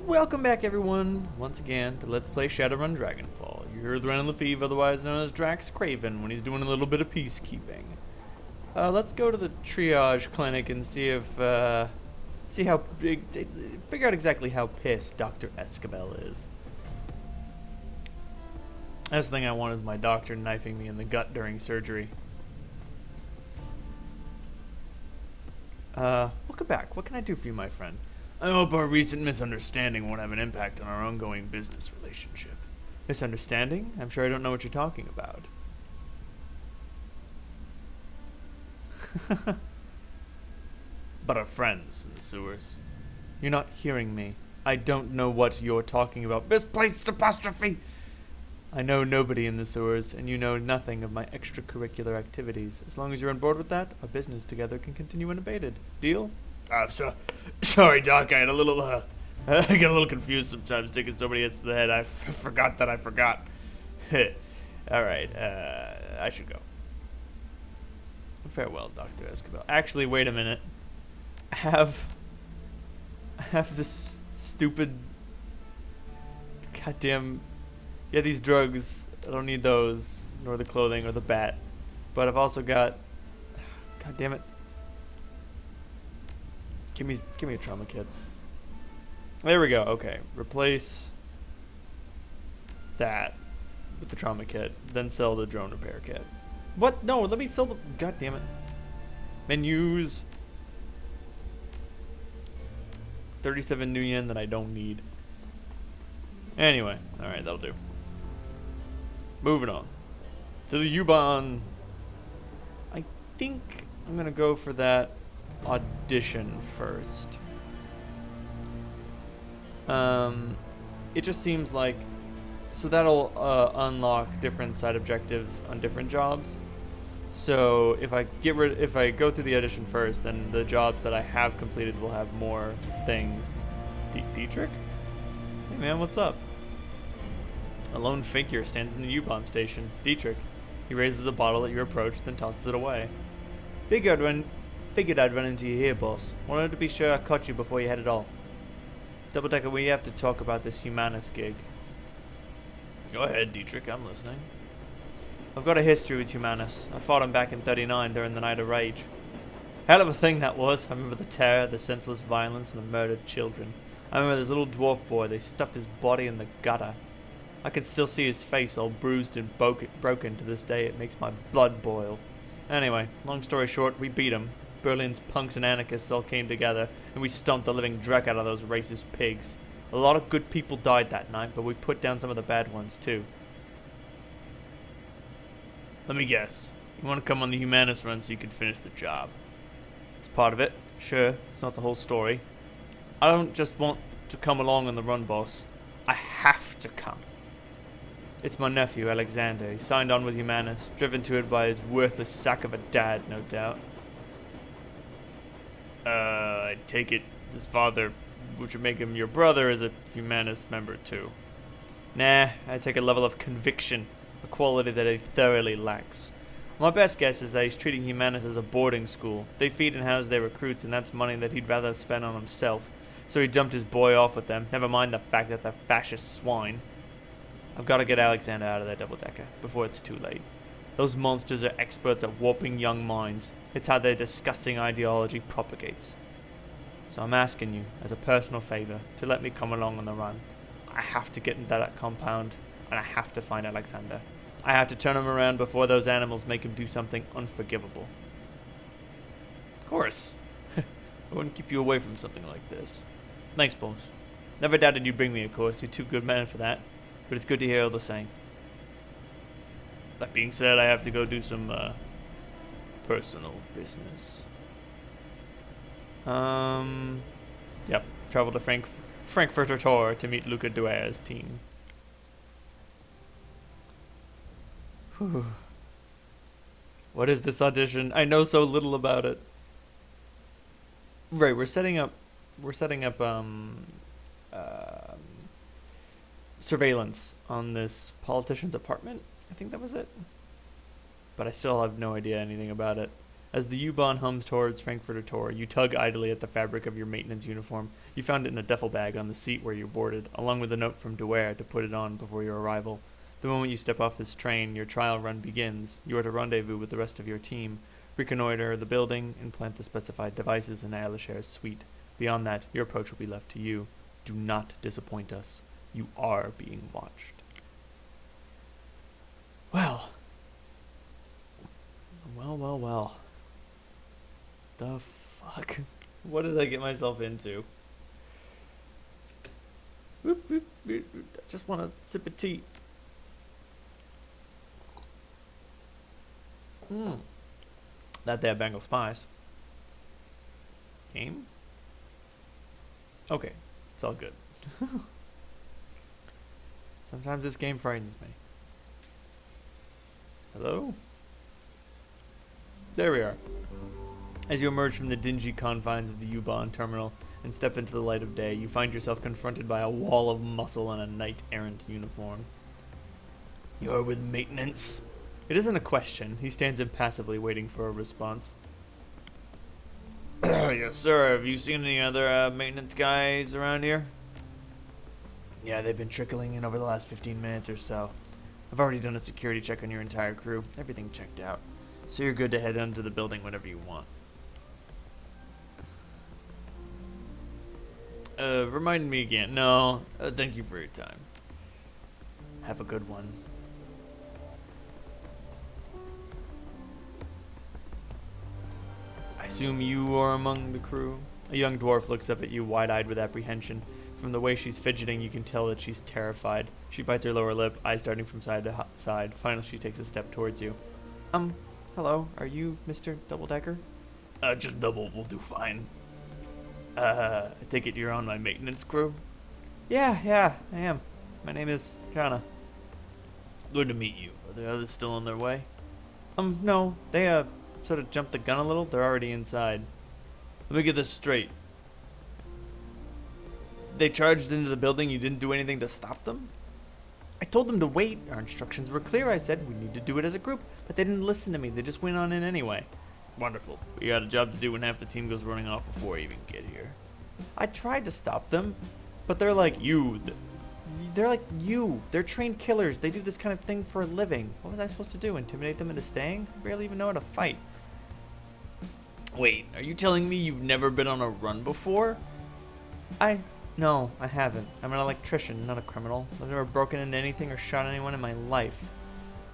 Welcome back, everyone, once again to Let's Play Shadowrun Dragonfall. You heard Ren Lefebvre, otherwise known as Drax Craven, when he's doing a little bit of peacekeeping. Let's go to the triage clinic and see if, see how big, figure out exactly how pissed Dr. Escabel is. Last thing I want is my doctor knifing me in the gut during surgery. Welcome back. What can I do for you, my friend? I hope our recent misunderstanding won't have an impact on our ongoing business relationship. Misunderstanding? I'm sure I don't know what you're talking about. But our friends in the sewers. You're not hearing me. I don't know what you're talking about. Misplaced apostrophe! I know nobody in the sewers, and you know nothing of my extracurricular activities. As long as you're on board with that, our business together can continue unabated. Deal? Sorry, Doc. I had a little, I get a little confused sometimes taking so many hits to the head. I forgot that I forgot. Alright, I should go. Farewell, Dr. Escabel. Actually, wait a minute. I have this stupid, goddamn, yeah, these drugs. I don't need those, nor the clothing or the bat. But I've also got, god damn it. Give me a trauma kit. There we go. Okay, replace that with the trauma kit, then sell the drone repair kit. What? No, let me sell the. God damn it. Menus. 37 new yen that I don't need. Anyway, all right, that'll do. Moving on to the U-Bahn. I think I'm gonna go for that audition first. It just seems like, so that'll unlock different side objectives on different jobs. So if I go through the audition first, then the jobs that I have completed will have more things. Dietrich? Hey man, what's up? A lone figure stands in the U-Bahn station. Dietrich. He raises a bottle at your approach, then tosses it away. Figured I'd run into you here, boss. Wanted to be sure I caught you before you headed off. Double-decker, we have to talk about this Humanus gig. Go ahead, Dietrich. I'm listening. I've got a history with Humanus. I fought him back in 39 during the Night of Rage. Hell of a thing that was. I remember the terror, the senseless violence, and the murdered children. I remember this little dwarf boy. They stuffed his body in the gutter. I can still see his face all bruised and broken to this day. It makes my blood boil. Anyway, long story short, we beat him. Berlin's punks and anarchists all came together, and we stomped the living dreck out of those racist pigs. A lot of good people died that night, but we put down some of the bad ones, too. Let me guess. You want to come on the Humanus run so you can finish the job. It's part of it. Sure, it's not the whole story. I don't just want to come along on the run, boss. I have to come. It's my nephew, Alexander. He signed on with Humanus, driven to it by his worthless sack of a dad, no doubt. I take it his father, which would make him your brother, is a Humanus member too. Nah, I take a level of conviction, a quality that he thoroughly lacks. My best guess is that he's treating Humanus as a boarding school. They feed and house their recruits, and that's money that he'd rather spend on himself. So he dumped his boy off with them, never mind the fact that they're fascist swine. I've got to get Alexander out of that double-decker before it's too late. Those monsters are experts at warping young minds. It's how their disgusting ideology propagates. So I'm asking you, as a personal favor, to let me come along on the run. I have to get into that compound, and I have to find Alexander. I have to turn him around before those animals make him do something unforgivable. Of course. I wouldn't keep you away from something like this. Thanks, boss. Never doubted you'd bring me, of course. You're too good man for that. But it's good to hear all the same. That being said, I have to go do some personal business. Yep. Travel to Frankfurter Tor to meet Luca Duer's team. Whew. What is this audition? I know so little about it. Right, we're setting up surveillance on this politician's apartment. I think that was it. But I still have no idea anything about it. As the U-Bahn hums towards Frankfurter Tor, you tug idly at the fabric of your maintenance uniform. You found it in a duffel bag on the seat where you boarded, along with a note from Dwyer to put it on before your arrival. The moment you step off this train, your trial run begins. You are to rendezvous with the rest of your team, reconnoiter the building, and plant the specified devices in Alisher's suite. Beyond that, your approach will be left to you. Do not disappoint us. You are being watched. Well. Well. The fuck? What did I get myself into? I just want a sip of tea. That they have Bengal spies. Game? Okay, it's all good. Sometimes this game frightens me. Hello? There we are. As you emerge from the dingy confines of the U-Bahn terminal and step into the light of day, you find yourself confronted by a wall of muscle and a knight-errant uniform. You're with maintenance. It isn't a question. He stands impassively waiting for a response. Yes, sir. Have you seen any other maintenance guys around here? Yeah, they've been trickling in over the last 15 minutes or so. I've already done a security check on your entire crew. Everything checked out. So you're good to head into the building whenever you want. Remind me again. No, thank you for your time. Have a good one. I assume you are among the crew? A young dwarf looks up at you, wide-eyed with apprehension. From the way she's fidgeting, you can tell that she's terrified. She bites her lower lip, eyes darting from side to side. Finally, she takes a step towards you. Hello, are you Mr. Doubledecker? Just Double will do fine. I take it you're on my maintenance crew? Yeah, I am. My name is Jana. Good to meet you. Are the others still on their way? No, they, sort of jumped the gun a little. They're already inside. Let me get this straight. They charged into the building, you didn't do anything to stop them? I told them to wait. Our instructions were clear. I said we need to do it as a group, but they didn't listen to me. They just went on in anyway. Wonderful. We got a job to do when half the team goes running off before I even get here. I tried to stop them, but they're like you. They're like you. They're trained killers. They do this kind of thing for a living. What was I supposed to do? Intimidate them into staying? I barely even know how to fight. Wait, are you telling me you've never been on a run before? No, I haven't. I'm an electrician, not a criminal. I've never broken into anything or shot anyone in my life.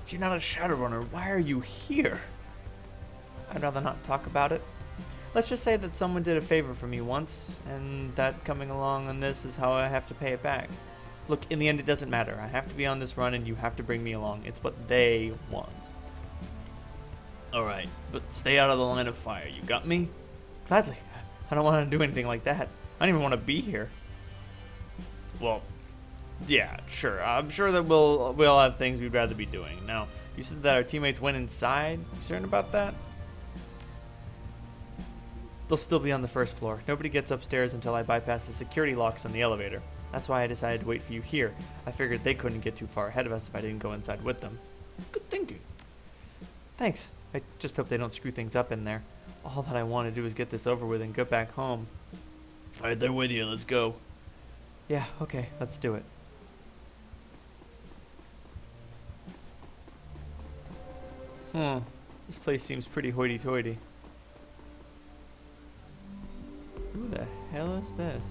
If you're not a Shadowrunner, why are you here? I'd rather not talk about it. Let's just say that someone did a favor for me once, and that coming along on this is how I have to pay it back. Look, in the end, it doesn't matter. I have to be on this run, and you have to bring me along. It's what they want. Alright, but stay out of the line of fire. You got me? Gladly. I don't want to do anything like that. I don't even want to be here. Well, yeah, sure. I'm sure that we'll all have things we'd rather be doing. Now, you said that our teammates went inside. You certain about that? They'll still be on the first floor. Nobody gets upstairs until I bypass the security locks on the elevator. That's why I decided to wait for you here. I figured they couldn't get too far ahead of us if I didn't go inside with them. Good thinking. Thanks. I just hope they don't screw things up in there. All that I want to do is get this over with and get back home. Alright, they're with you. Let's go. Yeah, okay. Let's do it. This place seems pretty hoity-toity. Who the hell is this?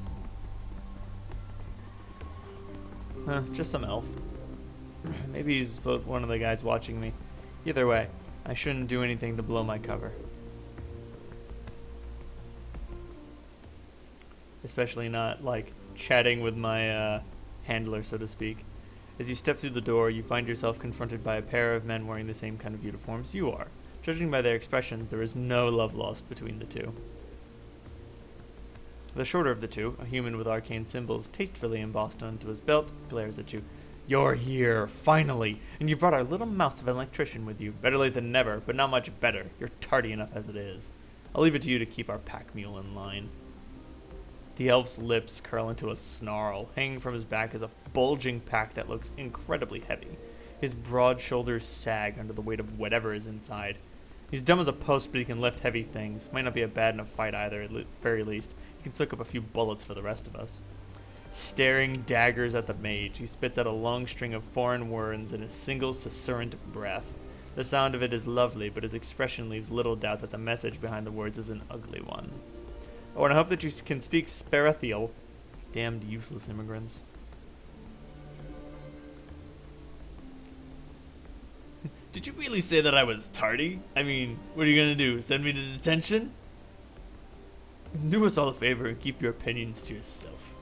Just some elf. Maybe he's one of the guys watching me. Either way, I shouldn't do anything to blow my cover. Especially not, like, chatting with my handler, so to speak. As you step through the door, you find yourself confronted by a pair of men wearing the same kind of uniforms you are. Judging by their expressions, there is no love lost between the two. The shorter of the two, a human with arcane symbols tastefully embossed onto his belt, glares at you. You're here, finally, and you brought our little mouse of an electrician with you. Better late than never, but not much better. You're tardy enough as it is. I'll leave it to you to keep our pack mule in line. The elf's lips curl into a snarl. Hanging from his back is a bulging pack that looks incredibly heavy. His broad shoulders sag under the weight of whatever is inside. He's dumb as a post, but he can lift heavy things. Might not be a bad in a fight either, at very least. He can soak up a few bullets for the rest of us. Staring daggers at the mage, he spits out a long string of foreign words in a single susurrant breath. The sound of it is lovely, but his expression leaves little doubt that the message behind the words is an ugly one. Oh, and I hope that you can speak Sparathiel. Damned useless immigrants. Did you really say that I was tardy? I mean, what are you gonna do? Send me to detention? Do us all a favor and keep your opinions to yourself.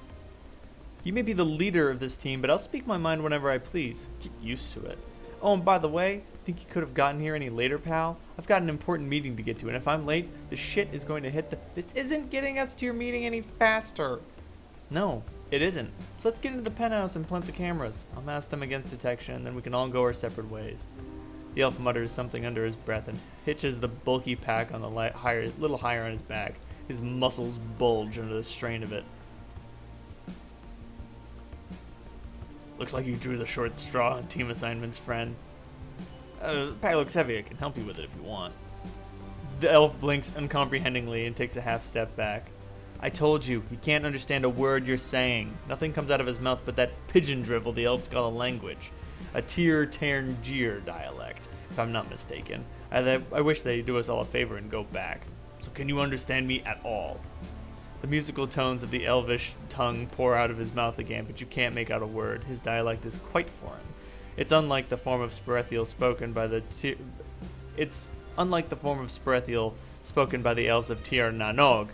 You may be the leader of this team, but I'll speak my mind whenever I please. Get used to it. Oh, and by the way, think you could have gotten here any later, pal? I've got an important meeting to get to, and if I'm late, the shit is going to hit the... This isn't getting us to your meeting any faster. No, it isn't. So let's get into the penthouse and plant the cameras. I'll mask them against detection, and then we can all go our separate ways. The elf mutters something under his breath and hitches the bulky pack on the little higher on his back. His muscles bulge under the strain of it. Looks like you drew the short straw on team assignments, friend. The pack looks heavy. I can help you with it if you want. The elf blinks uncomprehendingly and takes a half step back. I told you, he can't understand a word you're saying. Nothing comes out of his mouth but that pigeon drivel the elves call a language. A Tir-Tairngir dialect, if I'm not mistaken. I wish they'd do us all a favor and go back. So can you understand me at all? The musical tones of the elvish tongue pour out of his mouth again, but you can't make out a word. His dialect is quite foreign. It's unlike the form of Sparathiel spoken by the elves of Tir Nanog.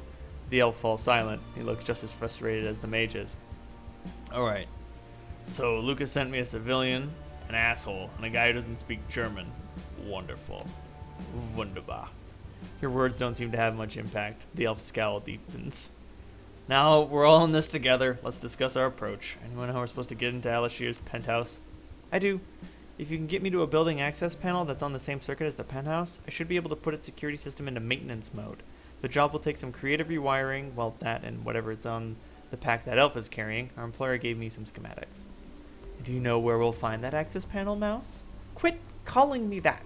The elf falls silent. He looks just as frustrated as the mages. Alright. So Lucas sent me a civilian, an asshole, and a guy who doesn't speak German. Wonderful. Wunderbar. Your words don't seem to have much impact. The elf scowl deepens. Now, we're all in this together. Let's discuss our approach. Anyone know how we're supposed to get into Alashir's penthouse? I do. If you can get me to a building access panel that's on the same circuit as the penthouse, I should be able to put its security system into maintenance mode. The job will take some creative rewiring, well, that and whatever it's on the pack that elf is carrying. Our employer gave me some schematics. Do you know where we'll find that access panel, Mouse? Quit calling me that!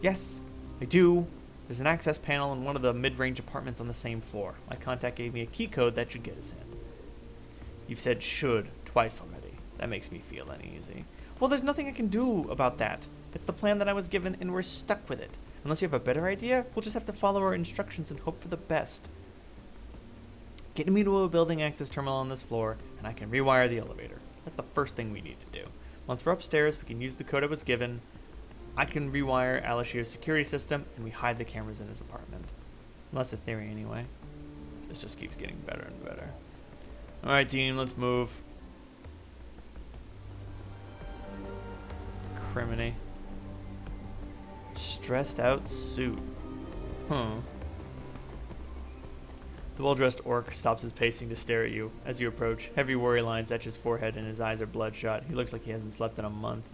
Yes, I do. There's an access panel in one of the mid-range apartments on the same floor. My contact gave me a key code that should get us in. You've said should twice already. That makes me feel uneasy. Well, there's nothing I can do about that. It's the plan that I was given, and we're stuck with it. Unless you have a better idea, we'll just have to follow our instructions and hope for the best. Get me to a building access terminal on this floor, and I can rewire the elevator. That's the first thing we need to do. Once we're upstairs, we can use the code I was given. I can rewire Alashir's security system, and we hide the cameras in his apartment. Well, that's the theory anyway. This just keeps getting better and better. Alright, team, let's move. Criminy. Stressed out suit. Huh. The well-dressed orc stops his pacing to stare at you. As you approach, heavy worry lines etch his forehead and his eyes are bloodshot. He looks like he hasn't slept in a month.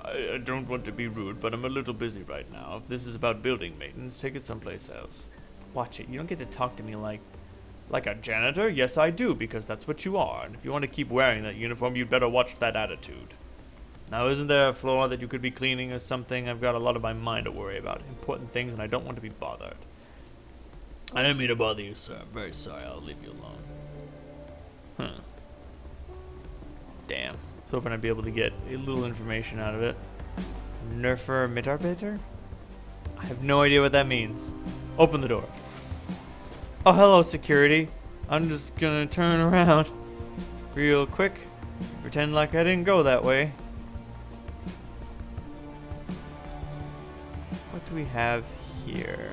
I don't want to be rude, but I'm a little busy right now. If this is about building maintenance, take it someplace else. Watch it. You don't get to talk to me like a janitor? Yes, I do, because that's what you are. And if you want to keep wearing that uniform, you'd better watch that attitude. Now, isn't there a floor that you could be cleaning or something? I've got a lot of my mind to worry about. Important things, and I don't want to be bothered. I didn't mean to bother you, sir. I'm very sorry. I'll leave you alone. Huh. Damn. I was hoping I'd be able to get a little information out of it. Nerfer Mitarbeiter? I have no idea what that means. Open the door. Oh, hello, security. I'm just gonna turn around real quick. Pretend like I didn't go that way. What do we have here?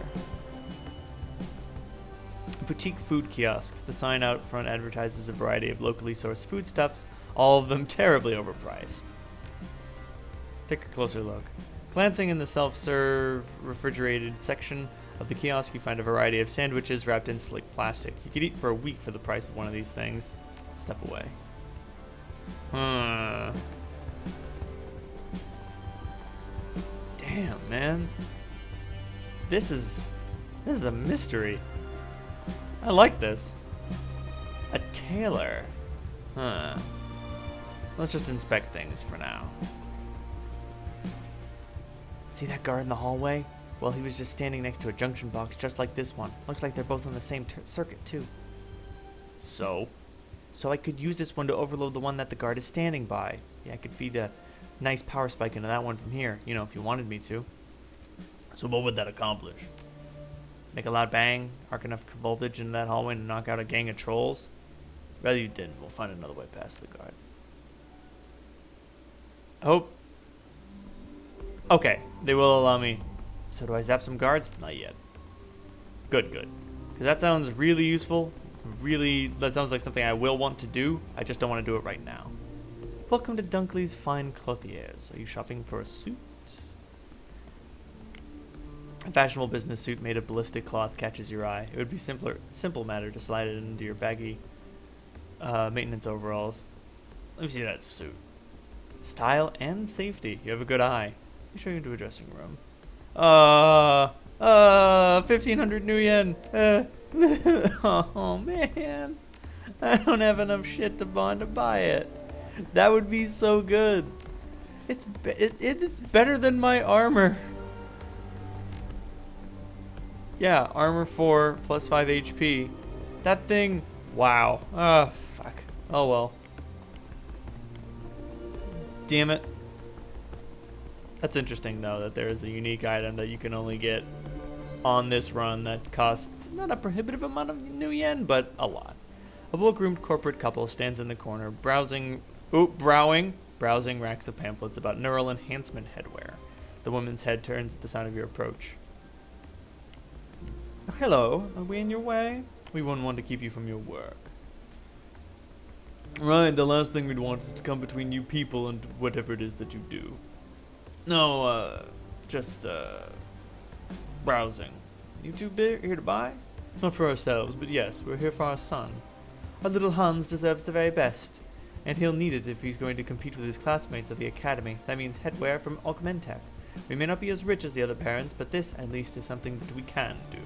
Boutique food kiosk. The sign out front advertises a variety of locally sourced foodstuffs, all of them terribly overpriced. Take a closer look. Glancing in the self-serve refrigerated section of the kiosk, you find a variety of sandwiches wrapped in slick plastic. You could eat for a week for the price of one of these things. Step away. Damn, man. This is a mystery. I like this. A tailor. Huh. Let's just inspect things for now. See that guard in the hallway? Well, he was just standing next to a junction box just like this one. Looks like they're both on the same circuit, too. So? So I could use this one to overload the one that the guard is standing by. Yeah, I could feed a nice power spike into that one from here, you know, if you wanted me to. So what would that accomplish? Make a loud bang, arc enough voltage into that hallway to knock out a gang of trolls? Rather you didn't. We'll find another way past the guard. I hope. Okay, they will allow me. So do I zap some guards? Not yet. Good, good. Because that sounds really useful. Really, that sounds like something I will want to do. I just don't want to do it right now. Welcome to Dunkley's Fine Clothiers. Are you shopping for a suit? A fashionable business suit made of ballistic cloth catches your eye. It would be simple matter to slide it into your baggy maintenance overalls. Let me see that suit. Style and safety. You have a good eye. Let me show you into a dressing room. 1,500 new yen. Oh man, I don't have enough shit to buy it. That would be so good. It's better than my armor. Yeah, armor 4 plus 5 HP. That thing, wow. Oh fuck. Oh well. Damn it. That's interesting though that there is a unique item that you can only get on this run that costs not a prohibitive amount of new yen, but a lot. A well-groomed corporate couple stands in the corner, browsing racks of pamphlets about neural enhancement headwear. The woman's head turns at the sound of your approach. Oh, hello, are we in your way? We wouldn't want to keep you from your work. Right, the last thing we'd want is to come between you people and whatever it is that you do. No, just browsing. You two here to buy? Not for ourselves, but yes, we're here for our son. Our little Hans deserves the very best, and he'll need it if he's going to compete with his classmates at the academy. That means headwear from Augmentech. We may not be as rich as the other parents, but this, at least, is something that we can do.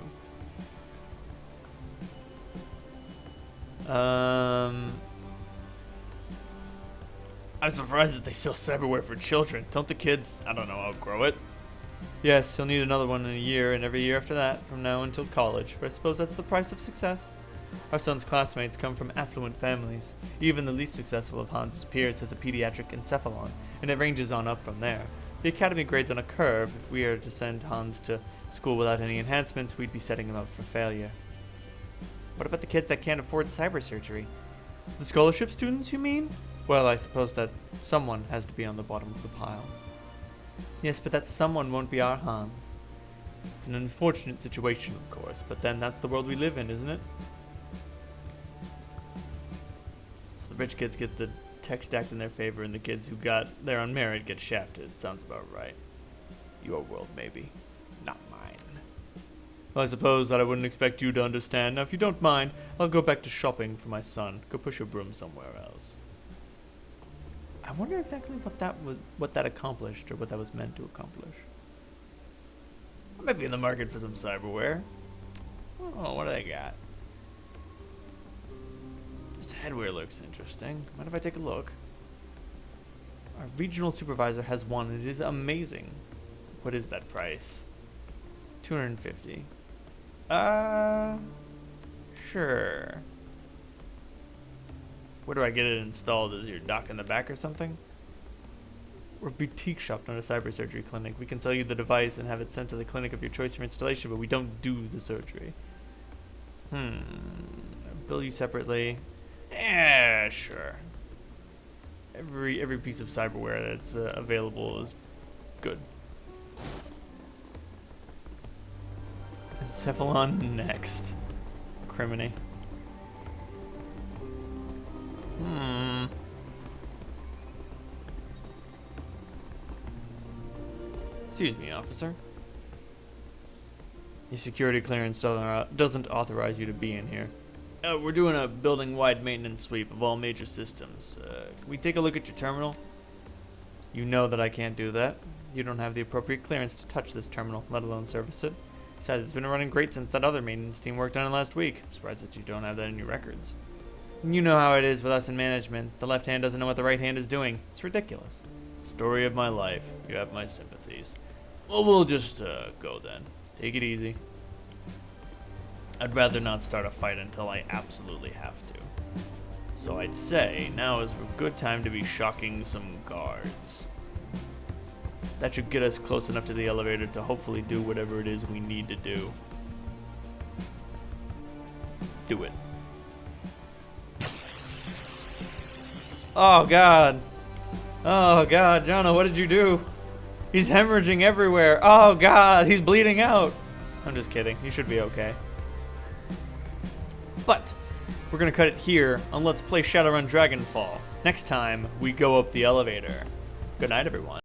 I'm surprised that they sell cyberware for children. Don't the kids, I don't know, outgrow it? Yes, he'll need another one in a year, and every year after that, from now until college. But I suppose that's the price of success. Our son's classmates come from affluent families. Even the least successful of Hans's peers has a pediatric encephalon, and it ranges on up from there. The academy grades on a curve. If we are to send Hans to school without any enhancements, we'd be setting him up for failure. What about the kids that can't afford cyber surgery? The scholarship students, you mean? Well, I suppose that someone has to be on the bottom of the pile. Yes, but that someone won't be our Hans. It's an unfortunate situation, of course, but then that's the world we live in, isn't it? So the rich kids get the tech stacked in their favor, and the kids who got there on merit get shafted. Sounds about right. Your world, maybe. Not mine. Well, I suppose that I wouldn't expect you to understand. Now, if you don't mind, I'll go back to shopping for my son. Go push your broom somewhere else. I wonder exactly what that accomplished, or what that was meant to accomplish. I might be in the market for some cyberware. Oh, what do they got? This headwear looks interesting. Mind if I take a look? Our regional supervisor has one, and it is amazing. What is that price? $250. Sure. Where do I get it installed? Is your dock in the back or something? We're a boutique shop, not a cyber surgery clinic. We can sell you the device and have it sent to the clinic of your choice for installation, but we don't do the surgery. Bill you separately. Yeah, sure. Every piece of cyberware that's available is good. Encephalon next. Criminy. Excuse me, officer. Your security clearance doesn't authorize you to be in here. We're doing a building-wide maintenance sweep of all major systems. Can we take a look at your terminal? You know that I can't do that. You don't have the appropriate clearance to touch this terminal, let alone service it. Besides, it's been running great since that other maintenance team worked on it last week. I'm surprised that you don't have that in your records. You know how it is with us in management. The left hand doesn't know what the right hand is doing. It's ridiculous. Story of my life. You have my sympathies. Well, we'll just go then. Take it easy. I'd rather not start a fight until I absolutely have to. So I'd say now is a good time to be shocking some guards. That should get us close enough to the elevator to hopefully do whatever it is we need to do. Do it. Oh god. Oh god, Jono, what did you do? He's hemorrhaging everywhere. Oh god, he's bleeding out. I'm just kidding. He should be okay. But we're gonna cut it here on Let's Play Shadowrun Dragonfall. Next time we go up the elevator. Good night, everyone.